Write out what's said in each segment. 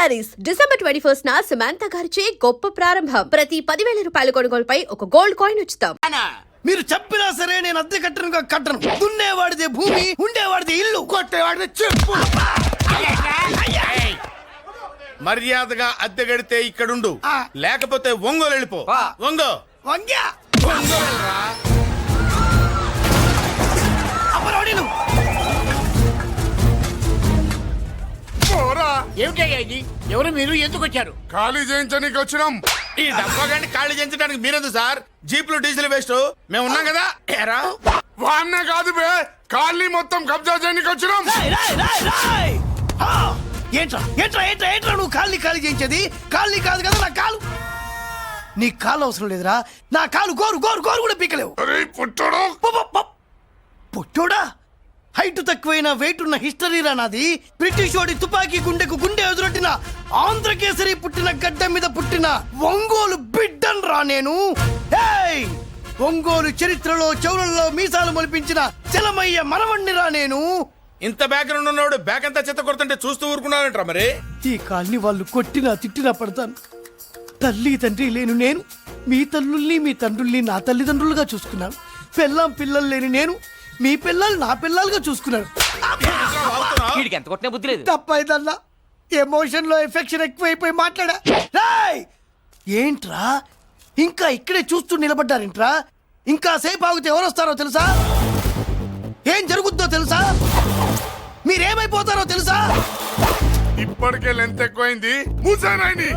Saris December 21 Samantha గారిచే గొప్ప ప్రారంభం. ప్రతి 10,000 రూపాయల కొనుగోలుపై ఒక గోల్డ్ కాయిన్ ఉచితం. మీరు చెప్పినా సరే నేను అద్దె కట్టను. దున్నేవాడిదే భూమి, ఉండేవాడిదే ఇల్లు, కొట్టేవాడిదే చెప్పు. మర్యాదగా అద్దె గడితే ఇక్కడుండు, లేకపోతే ఒంగోలు వెళ్ళిపో. వంగ్యా ఏమిటయ్యా ఇది? ఎవరు మీరు? ఎందుకు వచ్చారు? ఖాళీ చేయించడానికి వచ్చినాం. ఈ డబ్బా గండి ఖాళీ చేయించడానికి మీరెందు సార్? జీప్లు డీజిల్ వేస్ట్, మేము ఉన్నాం కదా. ఏరా వాన్నే కాదు బే, ఖాళీ మొత్తం కబ్జా చేయడానికి వచ్చినాం. ఏంట్రా నువ్వు ఖాళీ చేయించేది? ఖాళీ కాదు కదా నా కాలు. నీ కాలు అవసరం లేదురా, నా కాలు గోరు కూడా పీకలేవు. పుట్టోడా, హైట్ తక్కువైన వెయిట్ ఉన్న హిస్టరీరా నాది. బ్రిటిష్ వాడి తుపాకీ గుండెకు గుండె ఎదురొట్టిన ఆంధ్రకేసరి పుట్టిన గడ్డ మీద పుట్టిన ఒంగోలు బిడ్డన్ రా నేను. ఒంగోలు చరిత్రలో చౌరల్లో మీసాలు మొలిపించిన చలమయ్య మనవణ్ణిరా నేను. ఇంత బ్యాక్గ్రౌండ్ ఉన్నవాడు బ్యాక్ అంతా చెత్త కొడుతుంటే చూస్తూ ఊరుకున్నాడంట్రా. మరి ఈ కాల్ని వాళ్ళు కొట్టినా తిట్టినా పడతాను. తల్లి తండ్రి లేను నేను మీ తల్లుల్ని మీ తండ్రుల్ని నా తల్లిదండ్రులుగా చూసుకున్నాను. పెళ్ళాం పిల్లలు లేని నేను మీ పిల్లలు నా పిల్లలుగా చూసుకున్నాను. తప్పైదల్లా ఎమోషన్ లో ఎఫెక్షన్ ఎక్కువైపోయి మాట్లాడా. ఏంట్రా ఇంకా ఇక్కడే చూస్తూ నిలబడ్డారేంట్రా? ఇంకా సేపు ఆగితే ఎవరు వస్తారో తెలుసా? ఏం జరుగుద్దో తెలుసా? మీరేమైపోతారో తెలుసా? ఇప్పటికే లెంత్ ఎక్కువైంది, మూసానాయని.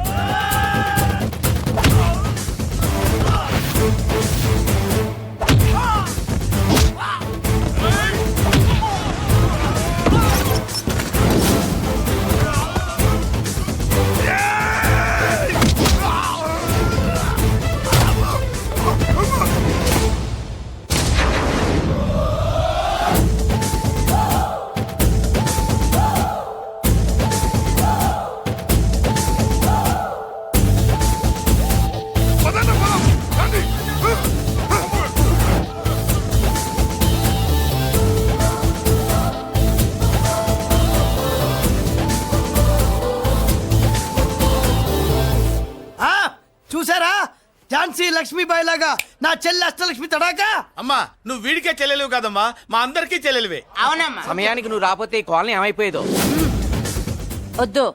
చూసారా, ఝాన్సీ లక్ష్మీబాయి లాగా నా చెల్లి అష్టలక్ష్మి తడాకా. అమ్మా, నువ్వు వీడికే చెల్లెలివి కాదమ్మా, మా అందరికీ చెల్లెలివే. అవునమ్మా. సమయానికి నువ్వు రాకపోతే ఈ కాలనీ ఏమైపోయేదో. వద్దు,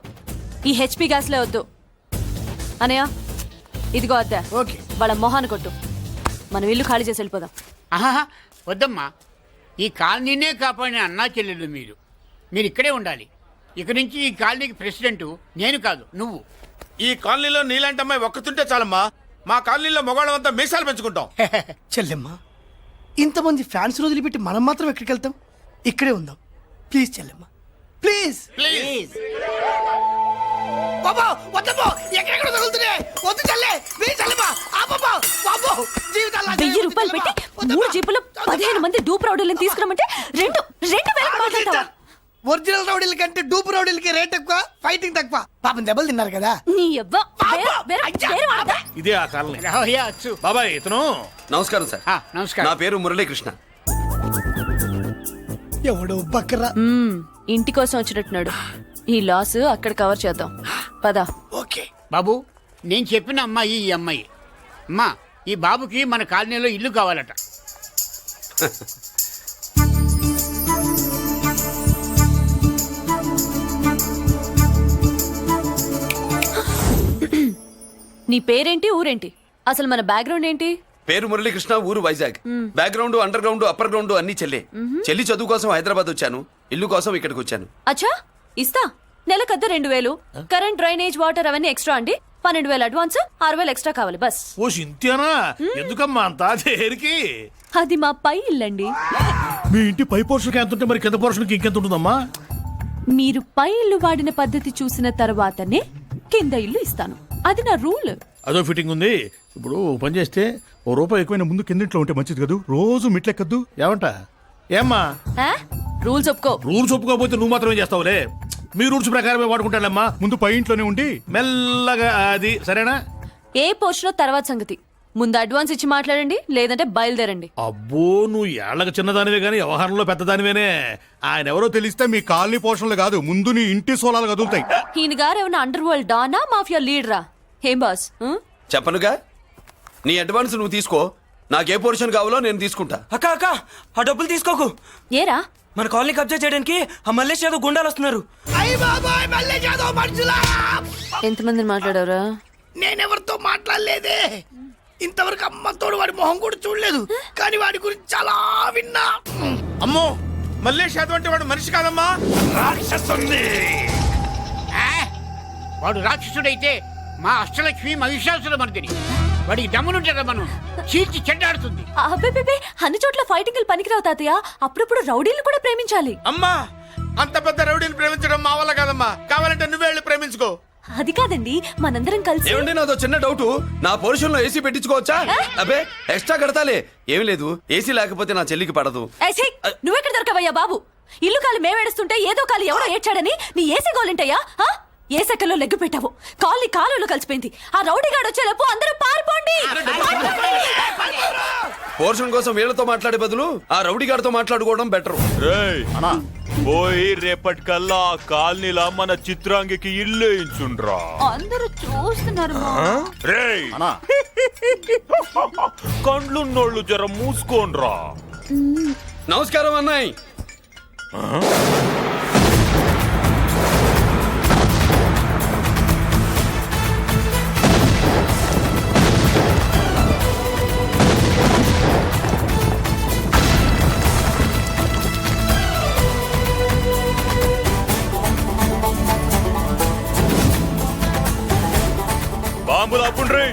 ఈ హెచ్పి గ్యాస్లే వద్దు. అనయ్య ఇదిగో అద్దా. ఓకే, వాళ్ళ మొహాన్ని కొట్టు. మనం ఇల్లు ఖాళీ చేసి వెళ్ళిపోదాం. ఆహా, వద్దమ్మా. ఈ కాలనీనే కాపాడిన అన్నా చెల్లెలు మీరు ఇక్కడే ఉండాలి. ఇక నుంచి ఈ కాలనీకి ప్రెసిడెంట్ నేను కాదు, నువ్వు. ఈ కాలనీలో నీలాంటి అమ్మాయి ఒక్కతుంటే చాలమ్మా. మా కాలనీలో మొగాళ్ళంతా మీసాలు పెంచుకుంటాం. చెల్లెమ్మా, ఇంతమంది ఫ్యాన్స్ వదిలిపెట్టి మనం మాత్రం ఎక్కడికి వెళ్తాం? ఇక్కడే ఉందాం ప్లీజ్ చెల్లెమ్మా, ప్లీజ్. బాబా వద్దమ్మా, ఎక్కడెక్కడ తగులుతున్నాయి, వద్దు చెల్లె, ప్లీజ్ చెల్లెమ్మా. బాబా 1000 రూపాయలు పెట్టి 3 జీపులు 15 మంది డూప్ రౌడీలను తీసుకురమంటే 2,000 మాట్లాడతావా? ఒరిజినల్ రౌడీల కంటే డూప్ రౌడీలకి రేట్ ఎక్కువ, ఫైటింగ్ తక్కువ. పాపం దెబ్బలు తిన్నారు కదా. నీ అబ్బా ఇదే ఆ కాలనీ. రావయ్యా, అచ్చు. బాబాయ్ ఇతను. నమస్కారం సార్. నమస్కారం. నా పేరు మురళీకృష్ణ. ఎవడో బక్కరా ఇంటి కోసం వచ్చినట్టున్నాడు. ఈ లాస్ అక్కడ కవర్ చేద్దాం పదా. ఓకే బాబు, నేను చెప్పిన అమ్మాయి ఈ అమ్మాయి. అమ్మా, ఈ బాబుకి మన కాలనీలో ఇల్లు కావాలట. నీ పేరేంటి, ఊరేంటి, అసలు మన బ్యాక్గ్రౌండ్ ఏంటి? పేరు మురళీకృష్ణ, ఊరు Vizag. Background, under ground, upper ground అన్ని చెల్లి. చెల్లి చదువు కోసం హైదరాబాద్ వచ్చాను, ఇల్లు కోసం ఇక్కడికి వచ్చాను. అచ్చా, ఇస్తా. నెలకద్ద 2,000, కరెంట్, డ్రైనేజ్, వాటర్ అవన్నీ ఎక్స్ట్రా అండి. 12,000 అడ్వాన్స్, 6,000 ఎక్స్ట్రా కావాలి బస్. ఓ సింత్యానా, ఎందుకమ్మా అంతా చేరికి? అది మా పై ఇల్లండి. మీ ఇంటి పై పోర్షన్కి ఎంత ఉంటే మరి కింద పోర్షన్కి ఇంకెంత ఉంటుందమ్మా? మీరు పై ఇల్లు వాడిన పద్ధతి చూసిన తర్వాతనే కింద ఇల్లు ఇస్తాను. అది నా రూల్. అదో ఫిట్టింగ్ ఉంది. ఇప్పుడు పని చేస్తే ₹1 ఎక్కువైనా ముందు కిందింట్లో ఉంటే మంచిది కదూ, రోజు మిట్లెక్కద్దు. ఏమంట? ఏమ్మా రూల్స్ ఒప్పుకో. రూల్స్ ఒప్పుకోకపోతే నువ్వు మాత్రమే చేస్తావులే. మీ రూల్స్ ప్రకారమే వాడుకుంటానమ్మా. ముందు పై ఇంట్లోనే ఉండి మెల్లగా, అది సరేనా? ఏ పోర్షన్ తర్వాత సంగతి. ముందు అడ్వాన్స్ ఇచ్చి మాట్లాడండి, లేదంటే బయలుదేరండి. అబ్బో నువ్వు ఏళ్ళకి చిన్నదానివే గానీ వ్యవహారంలో పెద్దదానివేనే. ఆయన ఎవరో తెలిస్తే మీ కాలనీ పోషణలు కాదు, ముందు నీ ఇంటి సోలాలు కదులుతాయి. ఈయన గారు ఏమైనా అండర్ వరల్డ్ డానా, మాఫియా లీడరా? ఏం బాస్? చెప్పనుగా, నీ అడ్వాన్స్ నువ్వు తీసుకో, నాకే పోర్షన్ కావాలో నేను తీసుకుంటా. అక్క అక్క ఆ డబ్బులు తీసుకోకు. ఏరా? మన కాలనీ కబ్జా చేయడానికి ఆ మల్లేష్ యాదవ్ గుండాలు వస్తున్నారు. అయ్య బాబాయ్ మళ్ళీ చదువు మనుషులా! ఎంతమందిని మాట్లాడారా? నేనెవరితో మాట్లాడలేదే. ఇంతవరకు అమ్మతోడు వాడి మొహం కూడా చూడలేదు, కానీ వాడి గురించి చాలా విన్నా. అమ్మో మల్లేష్ యాదవ్ అంటే వాడు మనిషి కాదమ్మా, రాక్షసుని. వాడు రాక్షసుడైతే మా అష్టలక్ష్మి మహిషాసుల మర్దిని. వాడికి దమ్మునుంటారా మనం చీల్చి చెడ్డాడుతుంది. అబ్బే, అన్ని చోట్ల ఫైటింగ్ పనికిరావు తాతయ్య. అప్పుడప్పుడు రౌడీలు కూడా ప్రేమించాలి. అమ్మా అంత పెద్ద రౌడీని ప్రేమించడం మా వల్ల కాదమ్మా, కావాలంటే నువ్వే వెళ్ళి ప్రేమించుకో. అది కాదండి, మనందరం కలిసి. ఏమండి నాదో చిన్న డౌట్, నా పోర్షన్ లో ఏసీ పెట్టించుకోవచ్చా? అబ్బే ఎక్స్ట్రా కడతాలే. ఏమి లేదు, ఏసీ లేకపోతే నా చెల్లికి పడదు. నువ్వెక్కడ దొరకవయ్యా బాబు? ఇల్లు కాలు మేమేడుస్తుంటే ఏదో కాలు ఎవరో ఏడ్చాడని నీ ఏసీ గోలింటయ్యా? ఏ సెకల్లో లెగ్గు పెట్టావు? కాలి కాలులో కలిసిపోయింది. ఆ రౌడీగాడు వచ్చేలోపు అందరూ పారిపోండి. పోర్షన్ కోసం వీళ్ళతో మాట్లాడే బదులు ఆ రౌడీ గారితో మాట్లాడుకోవడం బెటర్. పోయి రేపటికల్లా ఆ కాలనీలా మన చిత్రాంగికి ఇల్లు వేయించుండ్రా. అందరూ చూస్తున్నారు. రేయ్ కండ్లున్నోళ్ళు జర మూసుకోండ్రా. నమస్కారం అన్నాయ్. బాంబులు ఆపుండ్రీ.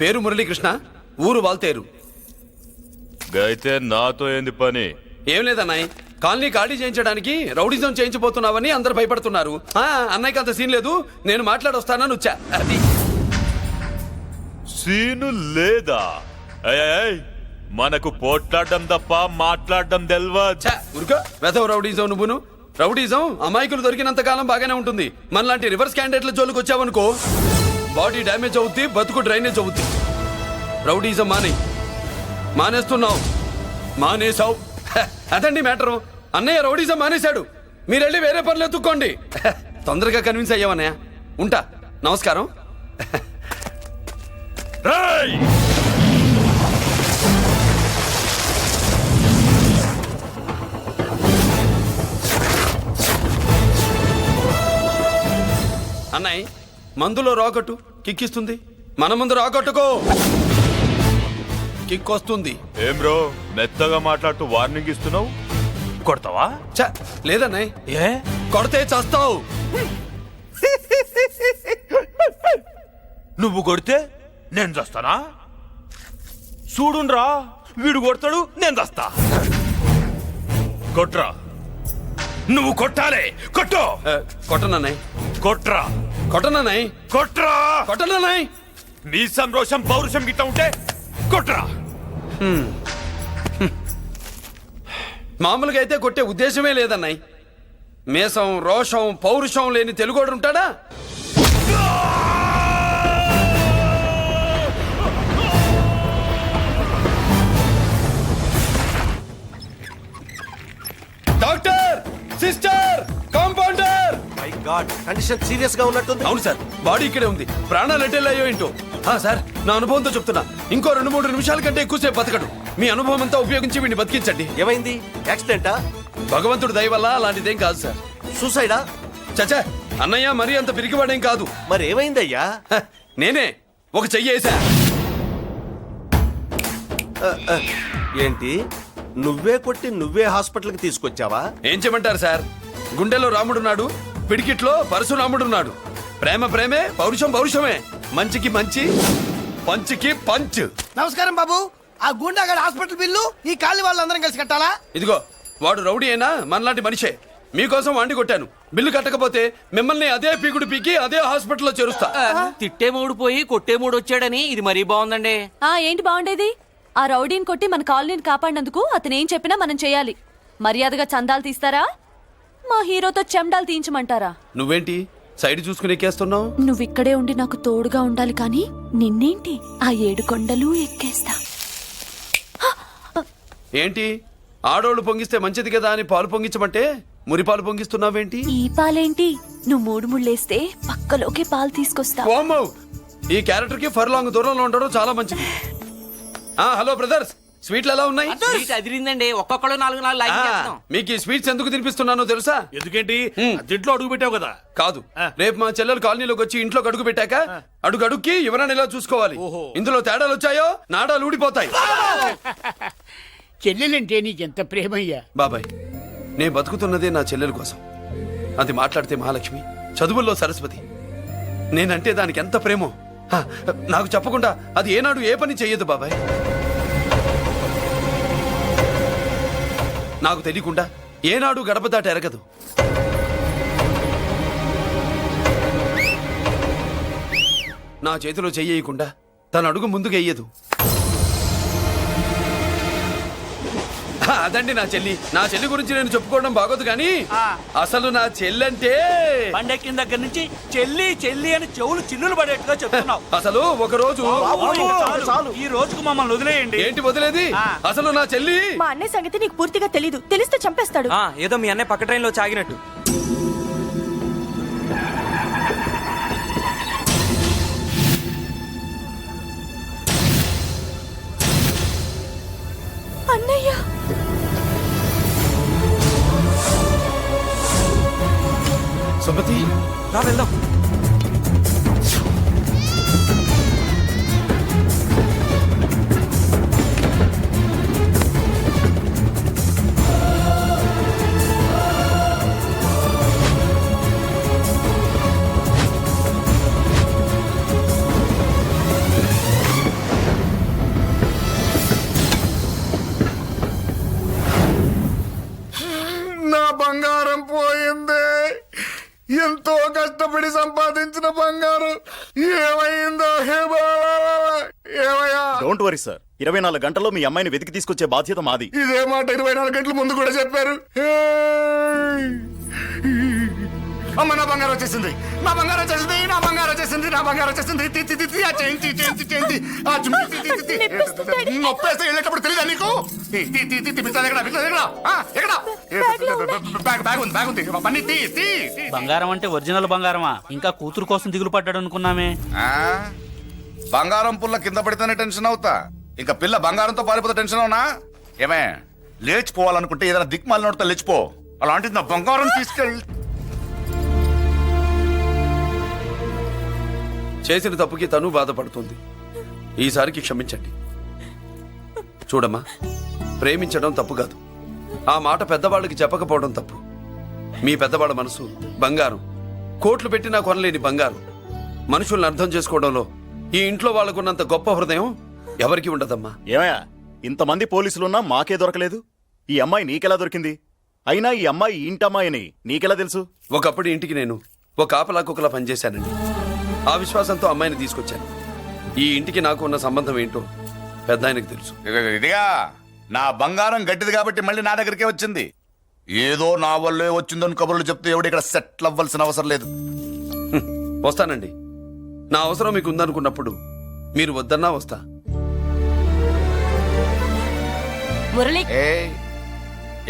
పేరు మురళీకృష్ణ, ఊరు వాల్తేరు. అయితే నాతో ఏంది పని? ఏం లేదన్నాయ్, కాలనీ ఖాళీ చేయించడానికి రౌడిజం చేయించబోతున్నావని అందరు భయపడుతున్నారు. అన్నయ్యకి అంత సీన్ లేదు, నేను మాట్లాడొస్తానని వచ్చా. అది సీను లేదా? ఏయ్, మనకు పోట్లాడడం తప్ప మాట్లాడడం తెల్వా. ఉరుకో వెధవ రౌడీజం. నువ్వును రౌడీజం అమాయకులు దొరికినంత కాలం బాగానే ఉంటుంది. మనలాంటి రివర్స్ క్యాండిడేట్ల జోలికి వచ్చావనుకో బాడీ డ్యామేజ్ అవుద్ది, బతుకు డ్రైనేజ్ అవుద్ది. రౌడీజం మానేస్తున్నావు, మానేసావు. అదండి మ్యాటరు. అన్నయ్య రౌడీజం మానేశాడు, మీరెళ్ళి వేరే పనులు ఎత్తుక్కోండి. తొందరగా కన్విన్స్ అయ్యావన్నయ్య. ఉంటా, నమస్కారం. రేయ్ అన్నయ్య మందులో రాకట్టు కిక్కిస్తుంది, మన ముందు రాకట్టుకో కిక్ వస్తుంది. ఏం బ్రో మెత్తగా మాట్లాడుతూ వార్నింగ్ ఇస్తున్నావు? కొడతావా? లేదన్నయ్య, ఏ కొడితే చస్తావు. నువ్వు కొడితే నేను చస్తానా? చూడుండ్రా, వీడు కొడతాడు, నేను చస్తా. కొట్రా, నువ్వు కొట్టాలే. కొట్టు. కొట్టనన్నయ్య, కొట్రా. కొట్టనన్నయ్య, కొట్రా. కొట్టనన్నయ్య. నీ సంతోషం పౌరుషం గిట్ట ఉంటే కొట్రా. మామూలుగా అయితే కొట్టే ఉద్దేశమే లేదన్నయ్య. మేషం రోషం పౌరుషం లేని తెలుగోడు ఉంటాడా? Doctor, sister, compounder. My God, condition serious గా ఉన్నట్టుంది. అవును సార్, బాడీ ఇక్కడే ఉంది, ప్రాణాలు ఎట్టెళ్ళాయో ఏంటో. సార్, నా అనుభవంతో చెప్తున్నా, ఇంకో 2-3 నిమిషాల కంటే ఎక్కువసేపు బతకడు. మీ అనుభవం అంతా ఉపయోగించి వీడిని బతికించండి. ఏమైంది? యాక్సిడెంటా? భగవంతుడు దయ వల్ల అలాంటిదేం కాదు సార్. సూసైడా? చచ్చా, అన్నయ్య మరీ అంత పిరికివాడేం కాదు. మరి ఏమైందయ్యా? నేనే ఒక చెయ్యేసా. ఏంటి, నువ్వే కొట్టి నువ్వే హాస్పిటల్కి తీసుకొచ్చావా? ఏం చేయమంటారు సార్, గుండెలో రాముడున్నాడు, పిడికిట్లో పరశురాముడున్నాడు. ప్రేమ ప్రేమే, పౌరుషం పౌరుషమే. మంచికి మంచి, పంచికి పంచ్. నమస్కారం బాబు. ఆ గుండాగడ్ హాస్పిటల్ బిల్లు ఈ కాలి వాళ్ళందరం కలిసి కట్టాలా? ఇదిగో, వాడు రౌడీ అయినా మనలాంటి మనిషే. మీకోసం వండి కొట్టాను, బిల్లు కట్టకపోతే మిమ్మల్ని అదే పీకుడు పీకి అదే హాస్పిటల్లో చేరుస్తా. తిట్టే మూడు పోయి కొట్టే మూడు వచ్చాడని ఇది మరీ బాగుందండి. ఏంటి బాగుండేది? ఆ రౌడీని కొట్టి మన కాలనీని కాపాడినందుకు అతను ఏం చెప్పినా మనం చేయాలి. మర్యాదగా చందాలు తీస్తారా, మా హీరోతో చెండాలు తీయించమంటారా? నువ్వేంటి సైడ్ చూసుకుని ఎక్కేస్తున్నావు? నువ్విక్కడే ఉండి నాకు తోడుగా ఉండాలి, కానీ నిన్నేంటి ఆ 7 కొండలు ఎక్కేస్తా. ఏంటి ఆడోళ్ళు పొంగిస్తే మంచిది కదా అని పాలు పొంగించమంటే మురి పాలు పొంగిస్తున్నావేంటి? ఈ పాలేంటి, నువ్వు 3 ముళ్ళేస్తే పక్కలోకే పాలు తీసుకొస్తా. వామ్మో! ఈ క్యారెక్టర్ కి ఫర్ లాంగ్ దూరంలో ఉండడం చాలా మంచిది. హలో బ్రదర్స్, స్వీట్లు ఎలా ఉన్నాయి? సీట్ అదిరిందండి. ఒక్కొక్కడు 4 లైక్ చేస్తాం. మీకు ఈ స్వీట్స్ ఎందుకు తినిపిస్తున్నానో తెలుసా? ఎందుకేంటి దీంట్లో అడుగు పెట్టావు కదా. కాదు, రేపు మా చెల్లెలు కాలనీలోకి వచ్చి ఇంట్లోకి అడుగు పెట్టాక అడుగుకి ఎవరైనా ఇలా చూసుకోవాలి. ఇందులో తేడాలు వచ్చాయో నాడాలు ఊడిపోతాయి. చెల్లెలంటే నీకెంత ప్రేమయ్యా. బాబాయ్, నేను బతుకుతున్నదే నా చెల్లెల కోసం. అది మాట్లాడితే మహాలక్ష్మి, చదువుల్లో సరస్వతి. నేనంటే దానికి ఎంత ప్రేమో నాకు చెప్పకుండా అది ఏనాడు ఏ పని చెయ్యదు బాబాయ్. నాకు తెలియకుండా ఏనాడు గడప దాట ఎరగదు. నా చేతిలో చెయ్యకుండా తన అడుగు ముందుకు వెయ్యదు. అదండి నా చెల్లి. నా చెల్లి గురించి నేను చెప్పుకోవడం బాగోదు కానీ అసలు నా చెల్లంటే పండెక్కిన దగ్గర నుంచి చెల్లి చెల్లి అని చెవులు చిల్లులు పడేట్టుగా చెప్తున్నావు. అసలు ఒక రోజు ఈ రోజుకు మమ్మల్ని వదిలేయండి. ఏంటి వదిలేది? అసలు నా చెల్లి మా అన్నయ్య సంగతి నీకు పూర్తిగా తెలీదు. తెలిస్తే చంపేస్తాడు. ఏదో మీ అన్నయ్య పక్క ట్రైన్ లో చాగినట్టు. అన్నయ్య సుమతి, రా వెళ్దాం. నా బంగారం పోయింది. ఎంతో కష్టపడి సంపాదించిన బంగారం ఏమైందో హే బాబా, ఏమయ్యా? డోంట్ వరీ సార్, 24 గంటల్లో మీ అమ్మాయిని వెతికి తీసుకొచ్చే బాధ్యత మాది. ఇదే మాట 24 గంటల ముందు కూడా చెప్పారు. అమ్మ, నా బంగారం వచ్చేసింది, నా బంగారం వచ్చేసింది, నా బంగారం వచ్చేసింది, నా బంగారం వచ్చేసింది. ఆ చేయించి ఆ చుమ్మి నొప్పేస్తే వెళ్ళేటప్పుడు తెలీదా నీకు? బ్యాగ్ ఉంది పని తీ. బంగారం అంటే ఒరిజినల్ బంగారమా? ఇంకా కూతురు కోసం దిగులు పడ్డాడు అనుకున్నామే. బంగారం పుల్ల కింద పడితేనే టెన్షన్ అవుతా, ఇంకా పిల్ల బంగారంతో పారిపోతే టెన్షన్ అవునా? ఏమే, లేచిపోవాలనుకుంటే ఏదైనా దిక్మాల నోడితే లేచిపో. అలాంటిది నా బంగారం తీసుకెళ్ళి. చేసిన తప్పుకి తను బాధపడుతుంది. ఈసారికి క్షమించండి. చూడమ్మా, ప్రేమించడం తప్పు కాదు, ఆ మాట పెద్దవాళ్ళకి చెప్పకపోవడం తప్పు. మీ పెద్దవాళ్ళ మనసు బంగారం, కోట్లు పెట్టినా కొనలేని బంగారం. మనుషుల్ని అర్థం చేసుకోవడంలో ఈ ఇంట్లో వాళ్ళకున్నంత గొప్ప హృదయం ఎవరికి ఉండదమ్మా. ఏమయ్యా, ఇంతమంది పోలీసులున్నా మాకే దొరకలేదు. ఈ అమ్మాయి నీకెలా దొరికింది? అయినా ఈ అమ్మాయి ఈ ఇంటమ్మాయిని నీకెలా తెలుసు? ఒకప్పుడు ఇంటికి నేను ఒక ఆపలా కుక్కలా పనిచేశానండి. ఆ విశ్వాసంతో అమ్మాయిని తీసుకొచ్చాను. ఈ ఇంటికి నాకు ఉన్న సంబంధం ఏంటో పెద్ద ఆయనకు తెలుసు. ఇదిగా నా బంగారం గట్టిది కాబట్టి మళ్ళీ నా దగ్గరికే వచ్చింది. ఏదో నా వల్లే వచ్చిందని కబుర్లు చెప్తే ఎవడు ఇక్కడ సెటిల్ అవ్వాల్సిన అవసరం లేదు. వస్తానండి. నా అవసరం మీకు ఉందనుకున్నప్పుడు మీరు వద్దన్నా వస్తా. మురళి,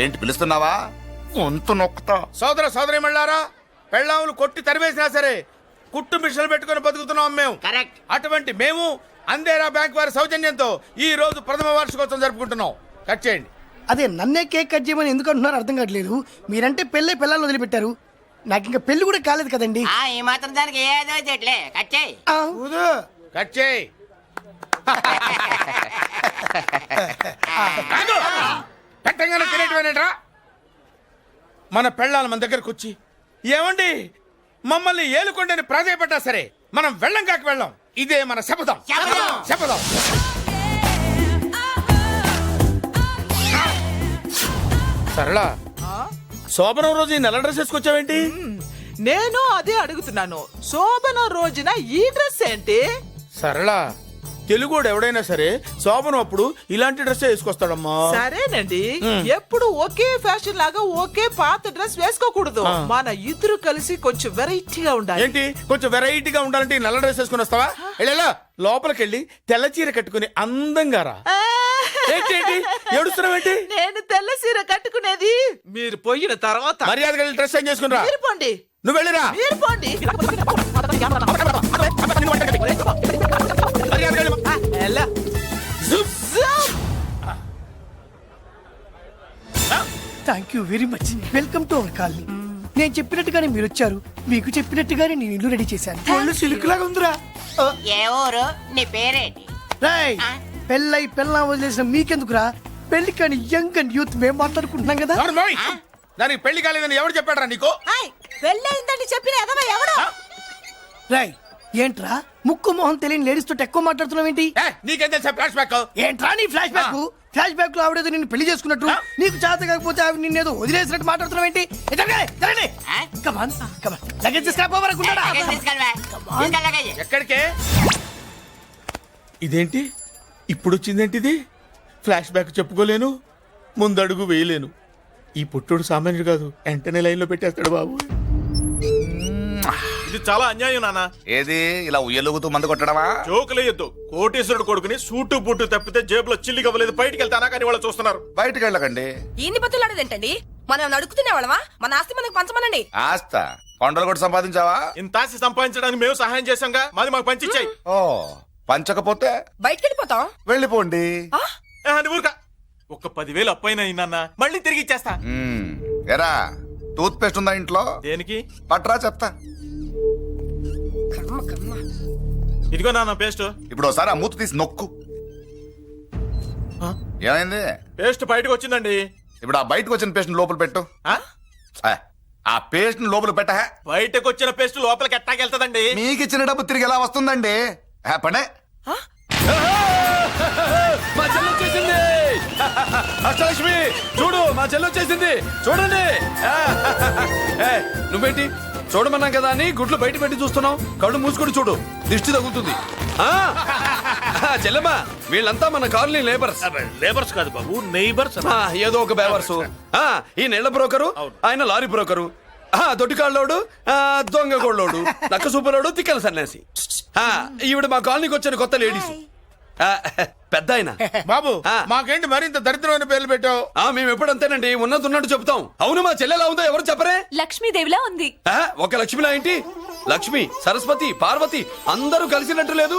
ఏంటి పిలుస్తున్నావా? గొంతు నొక్కుతా. సోదర సోదరి మళ్ళారా, పెళ్ళాములు కొట్టి తరివేసినా సరే కుట్టు మిషన్లు పెట్టుకుని బతుకుతున్నాం మేము. కరెక్ట్. అటువంటి మేము అందేరా బ్యాంక్ వారి సౌజన్యంతో ఈ రోజు ప్రథమ వార్షికోత్సవం జరుపుకుంటున్నాం. కట్ చేయండి. అదే నన్నే కేక్ కట్ చేయమని ఎందుకు అంటున్నారు అర్థం కావట్లేదు. మీరంటే పెళ్ళై పిల్లల్ని వదిలిపెట్టారు, నాకు ఇంకా పెళ్లి కూడా కాలేదు కదండి. ఈ మాత్రం దానికి ఏదో చెట్లే కట్ చేయి. కట్ చేయి. పెట్టంగానే తినేటివేనేట్రా? మన పెళ్ళాలు మన దగ్గరకు వచ్చి ఏమండి మమ్మల్ని ఏలుకొండని ప్రాధాయపడ్డా సరే మనం వెళ్ళం కాక వెళ్ళం. ఇదే మన శపథం. శపథం. సరళ, శోభనం రోజు ఈ నల్ల డ్రెస్ వేసుకొచ్చావేంటి? నేను అదే అడుగుతున్నాను. శోభన రోజున ఈ డ్రెస్ ఏంటి? సరళ, తెలుగుడు ఎవడైనా సరే శోభనం అప్పుడు ఇలాంటి డ్రెస్ వేసుకొస్తాడమ్మా. సరేనండి, ఎప్పుడు ఒకే ఫ్యాషన్ లాగా ఒకే పాత డ్రెస్ వేసుకోకూడదు. మన ఇద్దరు కలిసి కొంచెం వెరైటీగా ఉండాలి. ఏంటి కొంచెం వెరైటీగా ఉండాలంటే ఈ నల్ల డ్రెస్ వేసుకుని వస్తావా? వెళ్ళా లోపలికి వెళ్ళి తెల్ల చీర కట్టుకుని అందంగా రా. ఏంటి ఏడుస్తున్నావేంటి? నేను తెల్ల సీర కట్టుకునేది మీరు పోయిన తర్వాత. మర్యాదగా వెళ్ళి డ్రెస్ చేంజ్ చేసుకుని రా. మీరు పోండి. నువ్వు వెళ్ళిరా. మీరు పోండి. మర్యాదగా వెళ్ళు. ఎలా? Thank you very much. Welcome to our colony. నేను చెప్పినట్టుగానే మీరు వచ్చారు, మీకు చెప్పినట్టుగానే నేను ఇల్లు రెడీ చేశాను. ఒళ్ళు సిల్క్ లాగా ఉందిరా. ఏ ఊరు? నీ పేరేంటి? రాయ్, పెళ్ళై పెళ్ళం వదిలేసిన మీకెందుకురా? పెళ్లి కాని యంగ్ అండ్ యూత్ మేము మాట్లాడుకుంటున్నాం కదా. అవును మోయ్. దానికి పెళ్లి కాలేదని ఎవరు చెప్పాడరా నీకు? పెళ్ళయిందని చెప్పిన ఎదవ ఎవడు? రాయ్, ఏంట్రా ముక్కు మొహం తెలియని లేడీస్ తోటి ఎక్కువ మాట్లాడుతున్నావు ఏంటి? నీకేం తెలుసా ఫ్లాష్ బ్యాక్? ఏంట్రా నీ ఫ్లాష్ బ్యాక్? ఫ్లాష్ బ్యాక్ లో ఆవిడేదో నిన్ను పెళ్లి చేసుకున్నట్టు, నీకు చేత కాకపోతే ఆవిడ నిన్నేదో వదిలేసినట్టు మాట్లాడుతున్నావు ఏంటి? ఎక్కడికే? ఇదేంటి ఇప్పుడు వచ్చిందేంటి? ఇది ఫ్లాష్ బ్యాక్ చెప్పుకోలేను, ముందడుగు వేయలేను. ఈ పుట్టుడు సామాన్యుడు కాదు, వెంటనే లైన్ లో పెట్టేస్తాడు బాబు. ఇది చాలా అన్యాయం నాన్న. ఏది ఇలా ఉయ్యలుగుతూ మందు కొట్టడమా? జోకులేయొద్దు. కోటేశ్వరుడు కొడుకుని సూటు బూటు తప్పితే జేబులో చిల్లి కవ్వలేదు, బయటికి వెళ్తానా కానీ వాళ్ళు చూస్తున్నారు. బయటకు వెళ్ళకండి. ఇన్ని బతులాడేదేంటండి? మనం నడుకుతునే వాళ్ళమా? మన ఆస్తి మనకు పంచమనండి. ఆస్త కొండలు కూడా సంపాదించావా? ఇంత ఆస్తి సంపాదించడానికి మేము సహాయం చేశాంగా, మాది మాకు పంచిచ్చాయి. ఓ, పంచకపోతే బయటికి వెళ్ళిపోతాం. వెళ్ళిపోండి. ఊరుకా. ఒక 10,000 అప్పైనా నాన్న, మళ్ళీ తిరిగి ఇచ్చేస్తా. ఎరా, టూత్ పేస్ట్ ఉందా ఇంట్లో? దేనికి? పట్రా చెప్తా. ఇదిగో నాన్న పేస్ట్. ఇప్పుడు ఒకసారి ఆ మూత తీసి నొక్కు. ఏమైంది? పేస్ట్ బయటకు వచ్చిందండి. ఇప్పుడు ఆ బయటకు వచ్చిన పేస్ట్ లోపల పెట్టు. ఆ పేస్ట్ లోపల పెట్ట. బయటకు వచ్చిన పేస్ట్ లోపలికి ఎట్టాకెళ్తదండి? మీకు ఇచ్చిన డబ్బు తిరిగి ఎలా వస్తుందండి? పనే. మా చెల్లి వచ్చేసింది. అష్టలక్ష్మి చూడు, మా చెల్లి వచ్చేసింది. చూడండి. నువ్వేంటి చూడమన్నాం కదా అని గుడ్లు బయట పెట్టి చూస్తున్నావు? కళ్ళు మూసుకొని చూడు, దిష్టి తగులుతుంది. చెల్లెమ్మా, వీళ్ళంతా మన కాలనీ లేబర్స్. లేబర్స్ కాదు బాబు, నైబర్స్. ఏదో ఒక బేవర్సు. ఈ నెళ్ల బ్రోకరు, ఆయన లారీ బ్రోకరు, దొడ్డికాళ్ళోడు, దొంగ గోళ్ళోడు, నక్క సూపరోడు, తిక్కల సన్యాసి. ఈవిడ మా కాలనీకి వచ్చిన కొత్త లేడీస్. పెద్ద ఆయన. బాబు, మాకేంటి మరింత దరిద్రమైన పేర్లు పెట్టావు? మేము ఎప్పుడంతేనండి, ఉన్నది ఉన్నట్టు చెప్తాం. అవును, మా చెల్లెలా ఉందో ఎవరు చెప్పరే? లక్ష్మీదేవిలా ఉంది. ఒక లక్ష్మిలా ఏంటి? లక్ష్మి, సరస్వతి, పార్వతి అందరూ కలిసినట్టు లేదు.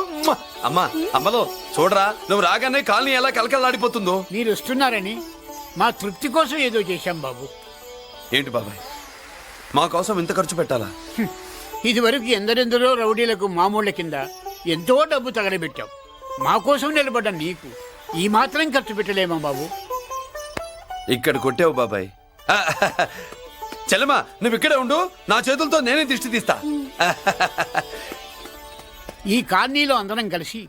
అమ్మా, అమ్మలో చూడరా, నువ్వు రాగానే కాలనీ ఎలా కలకలాడిపోతుందో. మీరు వస్తున్నారని మా తృప్తి కోసం ఏదో చేశాం బాబు. ఏంటి బాబాయ్, మా కోసం ఇంత ఖర్చు పెట్టాలా? ఇదివరకు ఎందరెందరో రౌడీలకు మామూళ్ళ కింద ఎంతో డబ్బు తగలబెట్టాం. మా కోసం నిలబడ్డ నీకు ఈ మాత్రం ఖర్చు పెట్టలేమా బాబు? ఇక్కడ కొట్టావు బాబాయ్. చెల్లెమ్మా, నువ్వు ఇక్కడే ఉండు, నా చేతులతో నేనే దిష్టి తీస్తా. ఈ కాలనీలో అందరం కలిసి